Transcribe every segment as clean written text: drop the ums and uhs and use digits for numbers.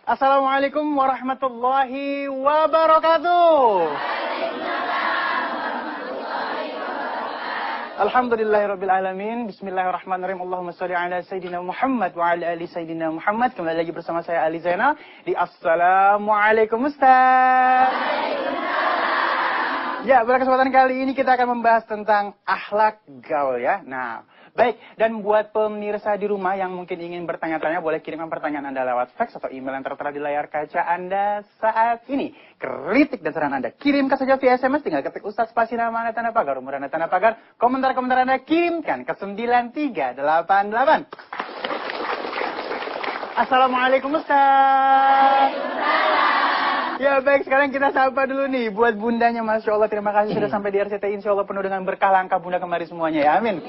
Assalamualaikum warahmatullahi wabarakatuh. Alhamdulillahirrabbilalamin. Bismillahirrahmanirrahim. Allahumma sholli ala Sayyidina Muhammad wa ala ali Sayyidina Muhammad. Kembali lagi bersama saya Ali Zainal di Assalamualaikum Ustaz. Ya, pada kesempatan kali ini kita akan membahas tentang akhlak gaul ya. Nah, baik. Dan buat pemirsa di rumah yang mungkin ingin bertanya-tanya, boleh kirimkan pertanyaan Anda lewat fax atau email yang tertera di layar kaca Anda saat ini. Kritik dan saran Anda kirimkan saja via SMS, tinggal ketik Ustaz spasi nama Anda tanda pagar, umur Anda tanda pagar, komentar-komentar Anda kirimkan ke 9388. Assalamualaikum Ustaz. Ya baik, sekarang kita sapa dulu nih buat bundanya. Masya Allah, terima kasih sudah sampai di RCTI. Insya Allah penuh dengan berkah, langkah bunda kemari semuanya ya, amin.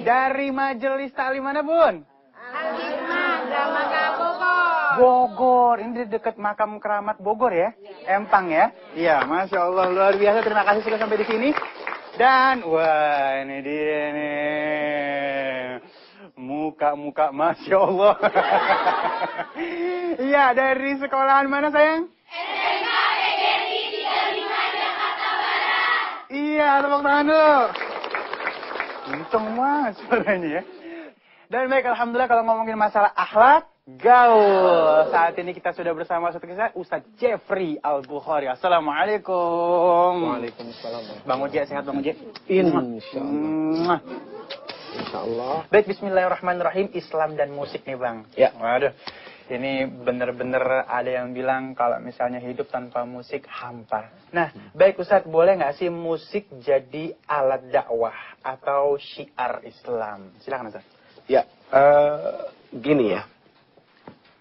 Dari majelis taklim mana bun? Al-Hikmah, Makam Bogor. Bogor, ini di dekat makam keramat Bogor ya? Empang ya? Iya, Masya Allah, luar biasa. Terima kasih sudah sampai di sini. Dan, wah ini dia nih. Muka-muka Masya Allah. Iya, dari sekolahan mana sayang? SMK PGRI 35 Jakarta Barat. Iya, tepuk tangan dulu. Untung mas suaranya ya. Dan baik, alhamdulillah kalau ngomongin masalah akhlak gaul. Saat ini kita sudah bersama Ustaz Jeffrey Al-Bukhari. Assalamualaikum. Waalaikumsalam. Bang Uji, sehat Bang Uji? Insyaallah. Insyaallah. Baik, bismillahirrahmanirrahim. Islam dan musik nih Bang. Ya. Waduh. Ini bener-bener ada yang bilang kalau misalnya hidup tanpa musik hampa. Nah, baik Ustaz, boleh nggak sih musik jadi alat dakwah atau syiar Islam? Silakan Ustaz. Ya, gini ya.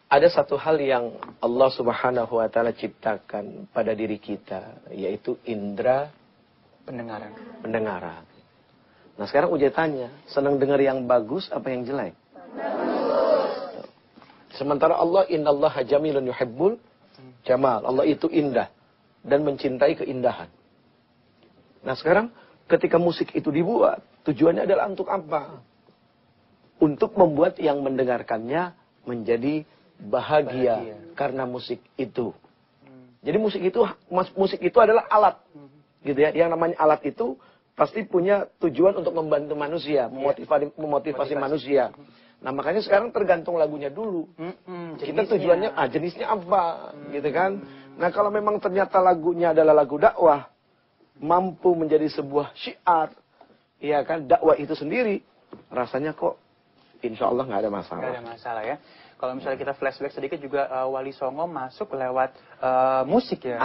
Ada satu hal yang Allah Subhanahu wa taala ciptakan pada diri kita, yaitu indera pendengaran. Nah, sekarang Uji tanya, senang dengar yang bagus apa yang jelek? Sementara Allah, innallaha jamilun yuhibbul jamal. Allah itu indah dan mencintai keindahan. Nah sekarang ketika musik itu dibuat, tujuannya adalah untuk apa? Untuk membuat yang mendengarkannya menjadi bahagia karena musik itu. Jadi musik itu adalah alat. Gitu ya. Yang namanya alat itu pasti punya tujuan untuk membantu manusia, memotivasi manusia. Nah makanya sekarang tergantung lagunya dulu. Kita tujuannya, jenisnya apa, gitu kan? Nah kalau memang ternyata lagunya adalah lagu dakwah, mampu menjadi sebuah syiar, ya kan? Dakwah itu sendiri, rasanya kok, insya Allah nggak ada masalah. Nggak ada masalah ya. Kalau misalnya kita flashback sedikit juga Wali Songo masuk lewat musik ya.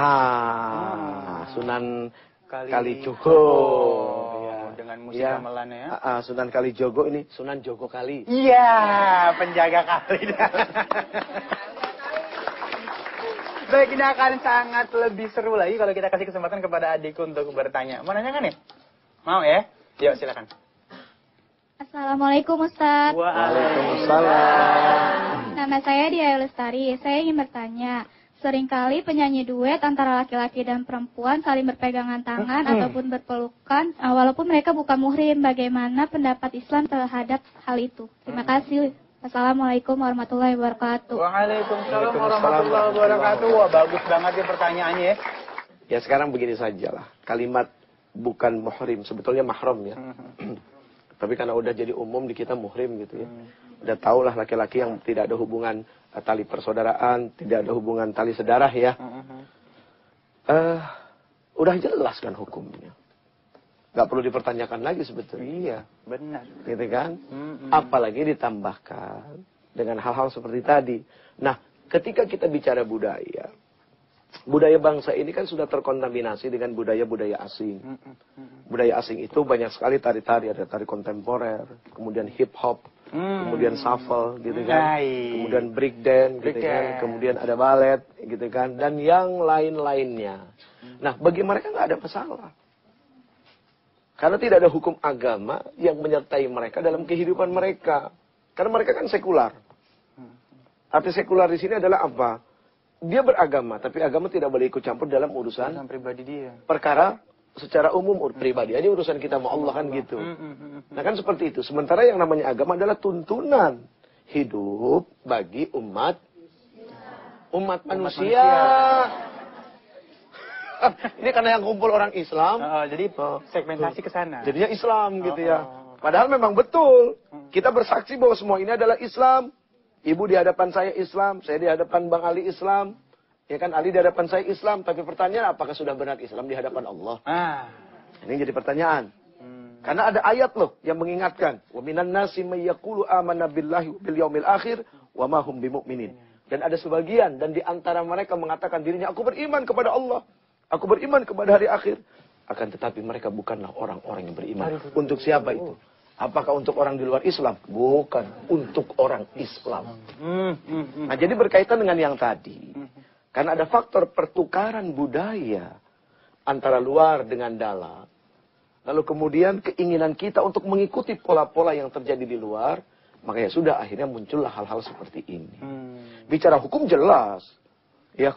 Sunan Kalijogo. Dengan musik gamelannya ya. Sunan Kalijogo ini Sunan Jogo Kali. Iya, penjaga kali. Baik, ini akan sangat lebih seru lagi kalau kita kasih kesempatan kepada adikku untuk bertanya. Mau nanya kan ya? Mau ya? Yuk, silakan. Assalamualaikum Ustaz. Waalaikumsalam. Nama saya Dia Lestari. Saya ingin bertanya, seringkali penyanyi duet antara laki-laki dan perempuan saling berpegangan tangan ataupun berpelukan, walaupun mereka bukan muhrim. Bagaimana pendapat Islam terhadap hal itu? Terima kasih. Assalamualaikum warahmatullahi wabarakatuh. Waalaikumsalam warahmatullahi wabarakatuh. Wah, bagus banget ya pertanyaannya ya. Ya sekarang begini sajalah. Kalimat bukan muhrim, sebetulnya mahram ya. Tapi karena udah jadi umum di kita muhrim gitu ya. Udah tahulah laki-laki yang tidak ada hubungan tali persaudaraan, tidak ada hubungan tali sedarah ya. Udah jelas kan hukumnya. Gak perlu dipertanyakan lagi sebetulnya. Iya, benar. Gitu kan? Apalagi ditambahkan dengan hal-hal seperti tadi. Nah, ketika kita bicara budaya, budaya bangsa ini kan sudah terkontaminasi dengan budaya-budaya asing. Budaya asing itu banyak sekali tari-tari, ada tari kontemporer, kemudian hip hop, kemudian shuffle gitu kan, kemudian break dance gitu kan, kemudian ada ballet gitu kan, dan yang lain-lainnya. Nah, bagi mereka nggak ada masalah. Karena tidak ada hukum agama yang menyertai mereka dalam kehidupan mereka. Karena mereka kan sekular. Arti sekular di sini adalah apa? Dia beragama, tapi agama tidak boleh ikut campur dalam urusan pribadi dia. Perkara secara umum pribadi. Ini urusan kita sama Allah kan gitu. Nah kan seperti itu. Sementara yang namanya agama adalah tuntunan hidup bagi umat Umat manusia. Ini karena yang kumpul orang Islam. Jadi segmentasi ke sana. Jadinya Islam gitu ya. Padahal memang betul. Kita bersaksi bahwa semua ini adalah Islam. Ibu di hadapan saya Islam, saya di hadapan Bang Ali Islam. Ya kan, Ali di hadapan saya Islam. Tapi pertanyaan, apakah sudah benar Islam di hadapan Allah? Ini jadi pertanyaan. Karena ada ayat loh yang mengingatkan. Wa minan nasi may yaqulu amanna billahi bil yaumil akhir wa ma hum bimumin. Dan ada sebagian dan di antara mereka mengatakan dirinya, aku beriman kepada Allah. Aku beriman kepada hari akhir. Akan tetapi mereka bukanlah orang-orang yang beriman. Untuk siapa itu? Apakah untuk orang di luar Islam? Bukan. Untuk orang Islam. Nah, jadi berkaitan dengan yang tadi. Karena ada faktor pertukaran budaya antara luar dengan dalam. Lalu kemudian keinginan kita untuk mengikuti pola-pola yang terjadi di luar. Maka ya sudah, akhirnya muncullah hal-hal seperti ini. Bicara hukum jelas. Ya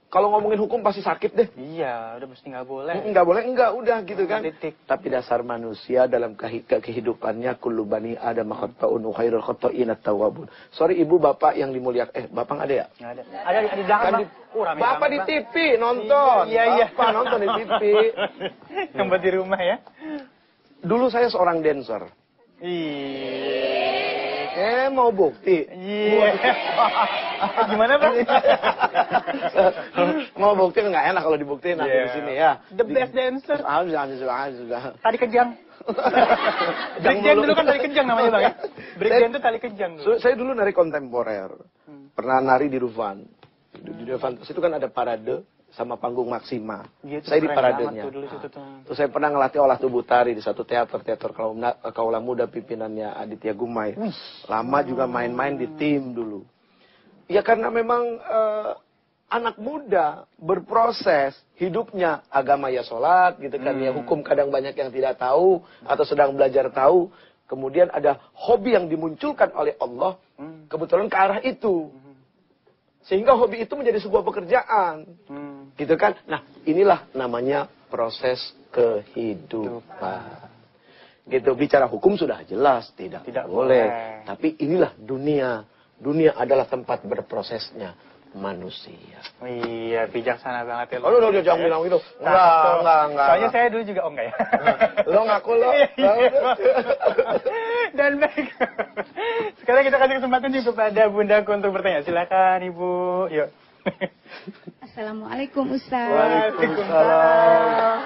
kalau ngomongin hukum pasti sakit deh. Iya, udah mesti nggak boleh. Nggak boleh, udah gitu kan. Titik. Tapi dasar manusia dalam kehidupannya kullu bani adam khata'un wa khairul khata'in at-tawwabun. Sorry ibu bapak yang dimuliakan. Bapak nggak ada ya? Nggak ada. Ada di belakang, Bang. Bapak di TV nonton. Iya. Bapak nonton di TV. Yang buat di rumah ya. Dulu saya seorang dancer. Mau bukti? Iya. Gimana, Bang? Mau bukti nggak enak kalau dibuktiin aku di sini ya. The best dancer. Sudah. Tali kejang. Breakdance dulu kan tali kejang namanya, Bang ya. Breakdance itu tali kejang dulu. Saya dulu nari kontemporer. Pernah nari di Dufan. Di Dufan situ kan ada parade sama panggung Maksima. Gitu, saya di paradenya. Terus saya pernah ngelatih olah tubuh tari di satu teater Kaula Muda pimpinannya Aditya Gumai. Lama juga main-main di tim dulu. Ya karena memang anak muda berproses hidupnya, agama ya sholat gitu kan, ya hukum kadang banyak yang tidak tahu atau sedang belajar tahu. Kemudian ada hobi yang dimunculkan oleh Allah, kebetulan ke arah itu. Sehingga hobi itu menjadi sebuah pekerjaan. Gitu kan? Nah, inilah namanya proses kehidupan. Gitu, bicara hukum sudah jelas, tidak boleh. Tapi inilah dunia. Dunia adalah tempat berprosesnya manusia. Iya, bijaksana banget ya. Aduh, jangan bilang gitu. Enggak. Soalnya saya dulu juga enggak ya. Lo ngaku lo. Dan baik. Sekarang kita kasih kesempatan juga kepada Bundaku untuk bertanya. Silakan Ibu. Yuk. Assalamualaikum Ustaz. Waalaikumsalam.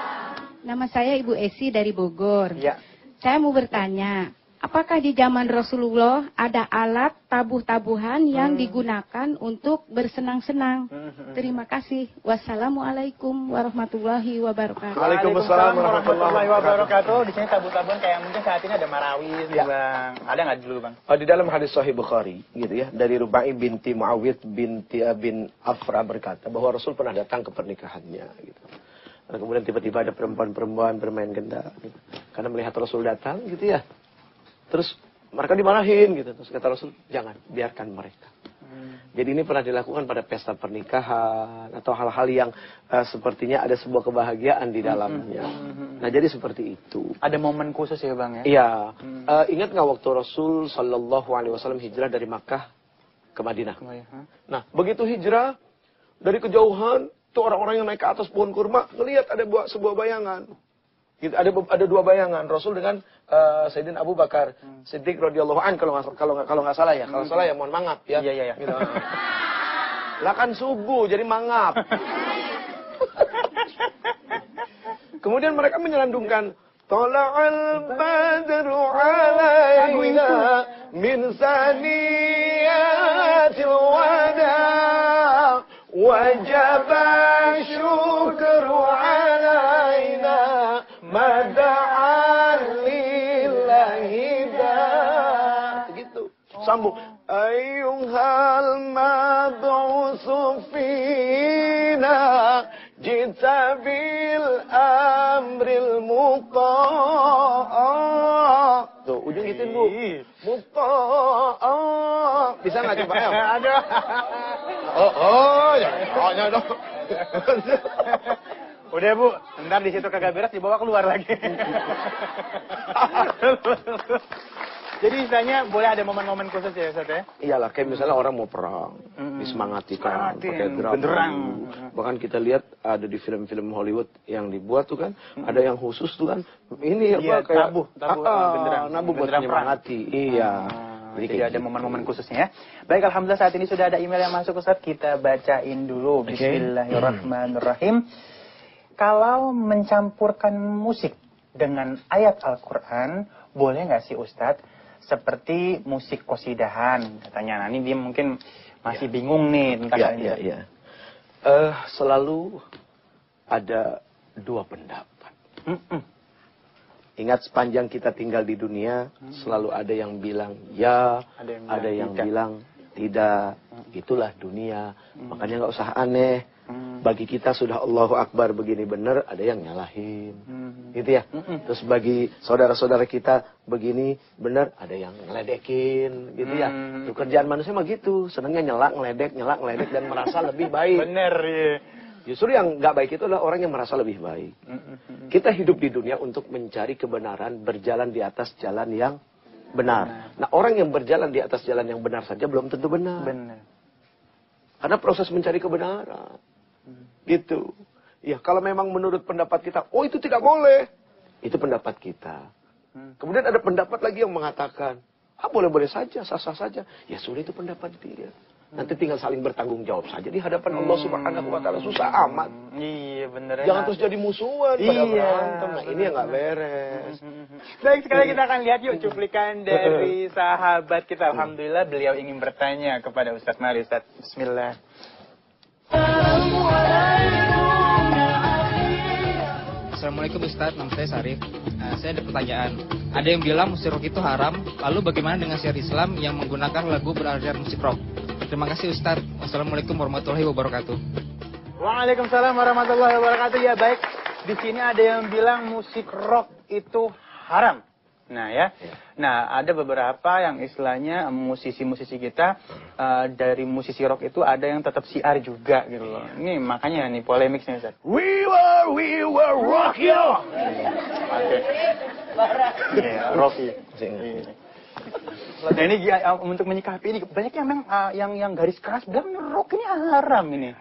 Nama saya Ibu Esi dari Bogor. Ya. Saya mau bertanya, apakah di zaman Rasulullah ada alat tabuh-tabuhan yang digunakan untuk bersenang-senang? Terima kasih. Wassalamualaikum warahmatullahi wabarakatuh. Waalaikumsalam warahmatullahi wabarakatuh. Di sini tabu-tabuan kayak mungkin saat ini ada marawis, ya. Bang. Ada nggak dulu, Bang? Di dalam hadis Sahih Bukhari, gitu ya, dari Rubai binti Muawiyah binti bin Afra berkata bahwa Rasul pernah datang ke pernikahannya, gitu. Dan kemudian tiba-tiba ada perempuan-perempuan bermain genda, gitu. Karena melihat Rasul datang, gitu ya. Terus mereka dimarahin, gitu. Terus kata Rasul, jangan, biarkan mereka. Jadi ini pernah dilakukan pada pesta pernikahan atau hal-hal yang sepertinya ada sebuah kebahagiaan di dalamnya. Nah, jadi seperti itu. Ada momen khusus ya, Bang ya? Iya. Ingat nggak waktu Rasul Shallallahu Alaihi Wasallam hijrah dari Makkah ke Madinah? Nah, begitu hijrah dari kejauhan, tuh orang-orang yang naik ke atas pohon kurma ngelihat ada sebuah bayangan. Gitu, ada dua bayangan, Rasul dengan Sayyidina Abu Bakar Siddiq radhiyallahu an kalau nggak salah ya. Kalau salah ya mohon mangap ya. Iya. Gitu. Lah kan subuh jadi mangap. Kemudian mereka menyelandungkan Tala'al badru alaina min saniyatil wada' wajaba syukru alaina mada'an lillahi da. Gitu. Sambung. Ayyuhal mab'usu fina jita bil amril muta'. Tuh, ujung gituin, Bu. Muta'. Bisa nggak coba? Aduh. Jangan dong. Udah, Bu. Ntar di situ kagak beres dibawa keluar lagi. Jadi istilahnya boleh ada momen-momen khusus ya Ustaz ya? Iyalah, kayak misalnya orang mau perang, disemangatikan, pakai drum. Benderang. Bahkan kita lihat ada di film-film Hollywood yang dibuat tuh kan, ada yang khusus tuh kan, ini Iya, apa kayak tabuh, benderang. nabuh buat Benderang perang. menyemangati. Iya. Jadi ada momen-momen khususnya ya. Baik, alhamdulillah saat ini sudah ada email yang masuk Ustaz. Kita bacain dulu. Bismillahirrahmanirrahim. Kalau mencampurkan musik dengan ayat Al-Quran, boleh nggak sih Ustadz? Seperti musik qasidahan katanya. Nah ini dia mungkin masih bingung nih tentang hal ini. Iya. Selalu ada dua pendapat. Ingat sepanjang kita tinggal di dunia, selalu ada yang bilang ya, ada yang bilang tidak. Itulah dunia. Makanya nggak usah aneh. Bagi kita sudah Allahu Akbar begini benar, ada yang nyalahin. Gitu ya. Terus bagi saudara-saudara kita begini benar, ada yang ngeledekin. Gitu ya. Tuh, kerjaan manusia mah gitu. Senangnya nyelak, ngeledek, dan merasa lebih baik. Bener ya. Justru yang nggak baik itu adalah orang yang merasa lebih baik. Kita hidup di dunia untuk mencari kebenaran, berjalan di atas jalan yang benar. Nah, orang yang berjalan di atas jalan yang benar saja belum tentu benar. Karena proses mencari kebenaran. Gitu. Ya, kalau memang menurut pendapat kita, oh itu tidak boleh. Itu pendapat kita. Kemudian ada pendapat lagi yang mengatakan, boleh-boleh saja, sah-sah saja. Ya sudah, itu pendapat dia. Nanti tinggal saling bertanggung jawab saja di hadapan Allah Subhanahu wa taala. Susah amat. Iya, bener. Jangan terus jadi musuhan pada berantem. Nah, ini yang nggak beres. Baik, sekarang kita akan lihat yuk cuplikan dari sahabat kita. Alhamdulillah beliau ingin bertanya kepada Ustadz. Mari Ustadz. Bismillah. Assalamualaikum Ustaz, nama saya Sarif. Saya ada pertanyaan. Ada yang bilang musik rock itu haram, lalu bagaimana dengan syiar Islam yang menggunakan lagu berajar musik rock? Terima kasih Ustaz. Wassalamualaikum warahmatullahi wabarakatuh. Waalaikumsalam warahmatullahi wabarakatuh. Ya baik, di sini ada yang bilang musik rock itu haram. Nah ya, nah ada beberapa yang istilahnya musisi-musisi kita dari musisi rock itu ada yang tetap syiar juga gitu loh. Ini makanya nih polemik nih Ustaz. We will rock you. Rock you. Nah ini untuk menyikapi ini banyak yang garis keras bilang rock ini haram ini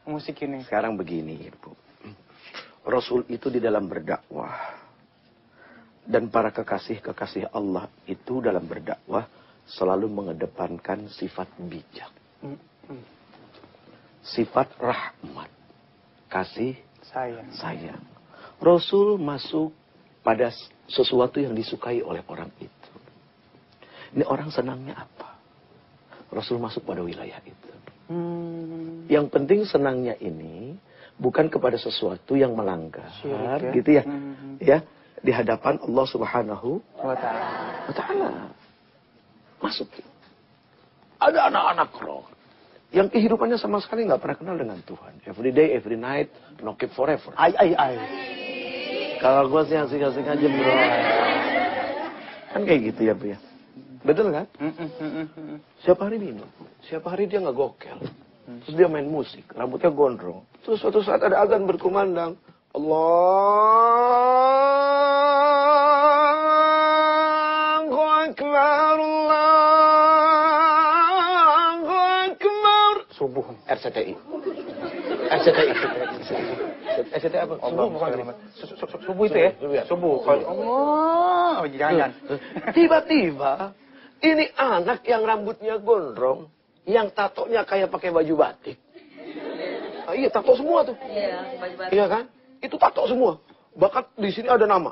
musik ini. Sekarang begini, Bu. Rasul itu di dalam berdakwah. Dan para kekasih-kekasih Allah itu dalam berdakwah selalu mengedepankan sifat bijak. Sifat rahmat. Kasih, sayang. Rasul masuk pada sesuatu yang disukai oleh orang itu. Ini orang senangnya apa? Rasul masuk pada wilayah itu. Yang penting senangnya ini bukan kepada sesuatu yang melanggar. Syirik, ya? Gitu ya. Ya. Di hadapan Allah Subhanahu wa ta'ala. Masuk. Ada anak-anak roh yang kehidupannya sama sekali nggak pernah kenal dengan Tuhan. Every day, every night, no keep forever. Kalau gue sih asik-asik aja bro. Kan kayak gitu ya, Bu ya. Betul kan? Siapa hari minum, siapa hari dia nggak gokel. Terus dia main musik, rambutnya gondrong. Terus suatu saat ada azan berkumandang. Allahu Akbar, Allahu Akbar. Subuh, RCTI. RCTI apa? Subuh bukan? Subuh itu ya? Subuh. Allah, jangan. Tiba-tiba, ini anak yang rambutnya gondrong, yang tatonya kayak pakai baju batik. Iya, tato semua tuh. Iya, baju batik. Iya kan? Itu tato semua. Bahkan di sini ada nama.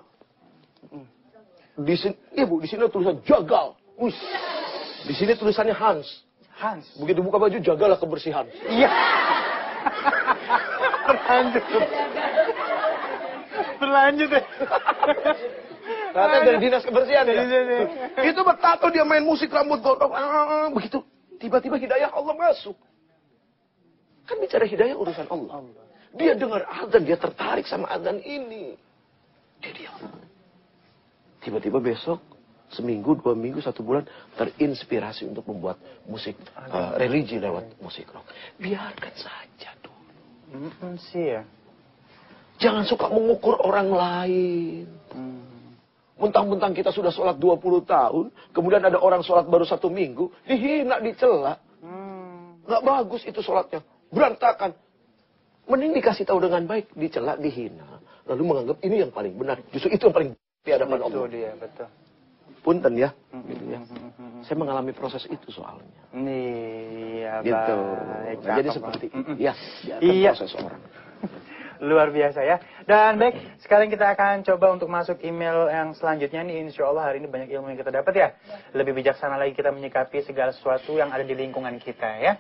Di sini, iya Bu, di sini ada tulisan jagal. Di sini tulisannya Hans. Begitu buka baju, jagalah kebersihan. Iya. Berlanjut ya. Ternyata dari dinas kebersihan ya. Itu bertato dia main musik rambut gondrong. Begitu. Tiba-tiba hidayah Allah masuk. Kan bicara hidayah urusan Allah. Dia dengar azan, dia tertarik sama azan ini. Dia diam. Tiba-tiba besok, seminggu, 2 minggu, 1 bulan, terinspirasi untuk membuat musik religi lewat musik rock. Biarkan saja dulu. Sih ya. Jangan suka mengukur orang lain. Mentang-mentang kita sudah sholat 20 tahun, kemudian ada orang sholat baru 1 minggu, dihina, dicela. Nggak bagus itu sholatnya, berantakan. Mending dikasih tahu dengan baik, dicela, dihina. Lalu menganggap ini yang paling benar. Justru itu yang paling di hadapan Allah. Itu dia, betul. Punten ya, gitu ya. Saya mengalami proses itu soalnya. Iya, Gitu. baik. Nah, jadi Cakep, seperti Bang. itu. Ya, Iya. proses orang. Luar biasa ya. Dan baik, sekarang kita akan coba untuk masuk email yang selanjutnya nih. Insya Allah hari ini banyak ilmu yang kita dapat ya. Lebih bijaksana lagi kita menyikapi segala sesuatu yang ada di lingkungan kita ya.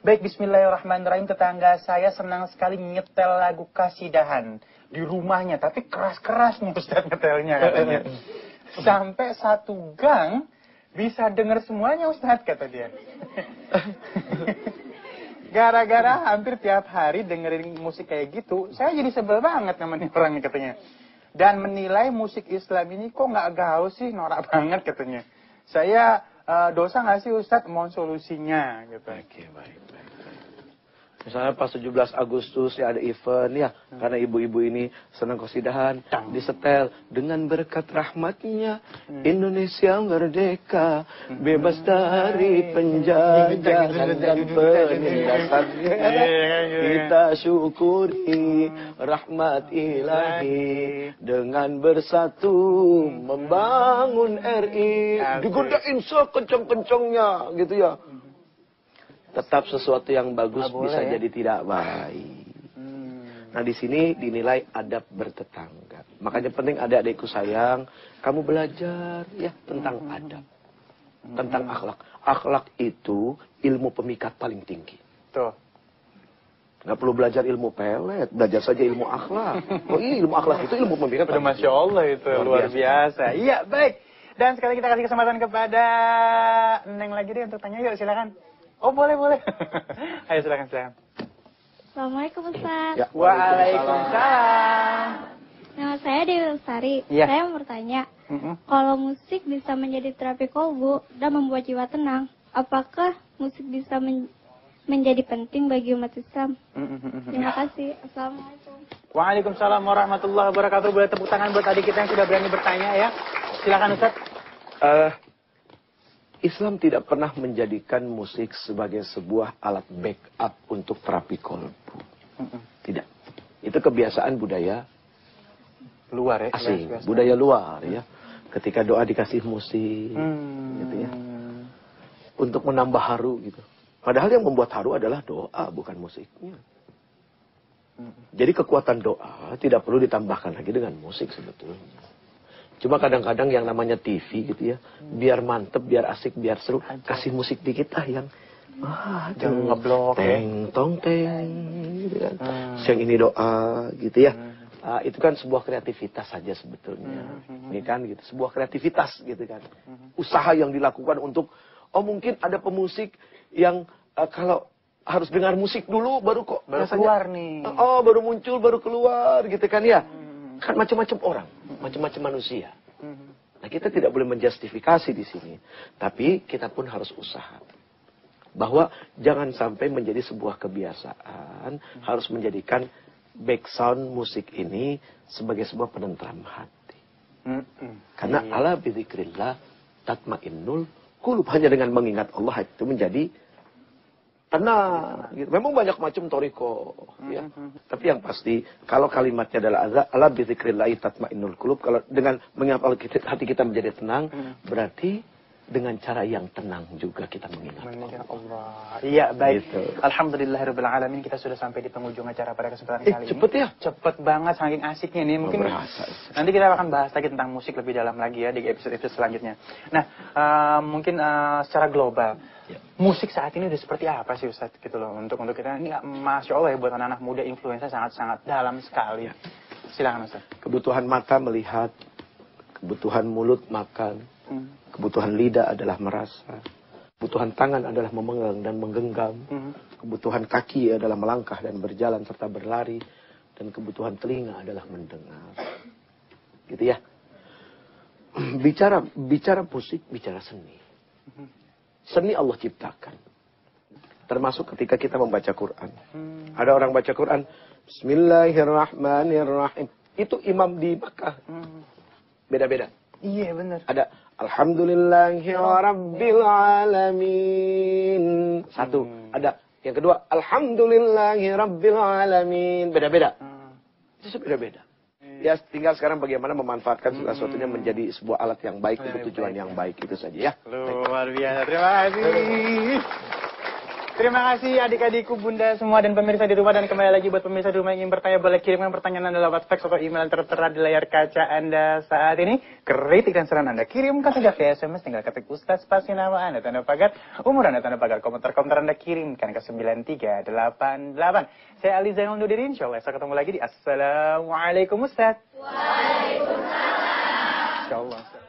Baik, bismillahirrahmanirrahim. Tetangga saya senang sekali nyetel lagu kasidahan di rumahnya. Tapi keras-keras nih Ustaz nyetelnya katanya. Sampai 1 gang bisa dengar semuanya Ustaz kata dia. Gara-gara hampir tiap hari dengerin musik kayak gitu, saya jadi sebel banget sama nih orangnya katanya. Dan menilai musik Islam ini kok nggak gaul sih, norak banget katanya. Saya dosa nggak sih Ustadz, mohon solusinya gitu. Oke, baik. Misalnya pas 17 Agustus ya ada event ya, karena ibu-ibu ini senang qasidahan, disetel dengan berkat rahmatnya Indonesia merdeka, bebas dari penjajahan dan penindasannya. Kita syukuri rahmat ilahi dengan bersatu membangun RI. Digodain sekencang-kencangnya gitu ya. Tetap sesuatu yang bagus bisa ya? jadi tidak baik. Nah di sini dinilai adab bertetangga. Makanya penting adik-adikku sayang, kamu belajar ya tentang adab, tentang akhlak. Akhlak itu ilmu pemikat paling tinggi. Tuh. Nggak perlu belajar ilmu pelet, belajar saja ilmu akhlak. Oh iya ilmu akhlak itu ilmu pemikat. Udah Masya Allah itu luar biasa. Iya baik. Dan sekali kita kasih kesempatan kepada Neng lagi deh untuk tanya, yuk silakan. Oh boleh. Ayo silakan. Assalamualaikum Ustaz. Ya. Waalaikumsalam. Nama saya Dewi Lestari. Iya. Saya mau bertanya, kalau musik bisa menjadi terapi kolbu dan membuat jiwa tenang, apakah musik bisa menjadi penting bagi umat Islam? Terima kasih. Assalamualaikum. Waalaikumsalam warahmatullahi wabarakatuh. Boleh tepuk tangan buat adik kita yang sudah berani bertanya ya. Silakan Ustaz. Islam tidak pernah menjadikan musik sebagai sebuah alat backup untuk terapi kolbu. Tidak. Itu kebiasaan budaya Luar ya. asing, budaya luar ya. Ketika doa dikasih musik, gitu ya. Untuk menambah haru gitu. Padahal yang membuat haru adalah doa, bukan musiknya. Jadi kekuatan doa tidak perlu ditambahkan lagi dengan musik sebetulnya. Cuma kadang-kadang yang namanya TV gitu ya, biar mantep, biar asik, biar seru, kasih musik dikit yang jangan ngeblok teng tong teng gitu kan. Yang ini doa gitu ya. Itu kan sebuah kreativitas saja sebetulnya. Ini kan gitu, sebuah kreativitas gitu kan. Usaha yang dilakukan untuk mungkin ada pemusik yang kalau harus dengar musik dulu baru keluar nih. Baru muncul, baru keluar gitu kan ya. Kan macam-macam orang, macam-macam manusia. Nah, kita tidak boleh menjustifikasi di sini. Tapi kita pun harus usaha. Bahwa jangan sampai menjadi sebuah kebiasaan, harus menjadikan background musik ini sebagai sebuah penentram hati. Karena ala bidzikrillah tatmainnul qulub. Hanya dengan mengingat Allah itu menjadi tenang. Gitu. Memang banyak macam toriko, ya. Tapi yang pasti, kalau kalimatnya adalah ala bidzikrillah tatmainnul qulub, kalau dengan mengingat Allah hati kita menjadi tenang, berarti dengan cara yang tenang juga kita mengingat Allah. Iya, baik. Gitu. Alhamdulillahirabbil alamin, kita sudah sampai di penghujung acara pada kesempatan kali ini. Cepet ya? Cepet banget, saking asiknya nih. Mungkin nanti kita akan bahas lagi tentang musik lebih dalam lagi ya di episode selanjutnya. Nah, mungkin secara global, musik saat ini udah seperti apa sih Ustaz gitu loh untuk kita ini Masya Allah ya buat anak-anak muda influensa sangat-sangat dalam sekali. Silakan Ustaz. Kebutuhan mata melihat, kebutuhan mulut makan, kebutuhan lidah adalah merasa, kebutuhan tangan adalah memegang dan menggenggam, kebutuhan kaki adalah melangkah dan berjalan serta berlari, dan kebutuhan telinga adalah mendengar. Gitu ya. Bicara musik, bicara seni. Seni Allah ciptakan. Termasuk ketika kita membaca Quran. Ada orang baca Quran, Bismillahirrahmanirrahim. Itu imam di Makkah. Beda-beda. Iya benar. Ada Alhamdulillahi Rabbil Alamin. Satu. Ada yang kedua Alhamdulillahi Rabbil Alamin. Beda-beda. Itu beda-beda. Ya tinggal sekarang bagaimana memanfaatkan segala sesuatunya menjadi sebuah alat yang baik untuk tujuan yang baik itu saja ya. Luar biasa. Terima kasih. Terima kasih adik-adikku, bunda semua dan pemirsa di rumah. Dan kembali lagi buat pemirsa di rumah yang ingin bertanya, boleh kirimkan pertanyaan Anda lewat fax atau email yang tertera di layar kaca Anda saat ini. Kritik dan saran Anda kirimkan saja via SMS, tinggal ketik Ustaz, spasi nama Anda, tanda pagar, umur Anda, tanda pagar, komentar-komentar Anda kirimkan ke 9388. Saya Ali Zainal Nudirin, insyaallah saya ketemu lagi di Assalamualaikum Ustaz. Waalaikumsalam. Insyaallah.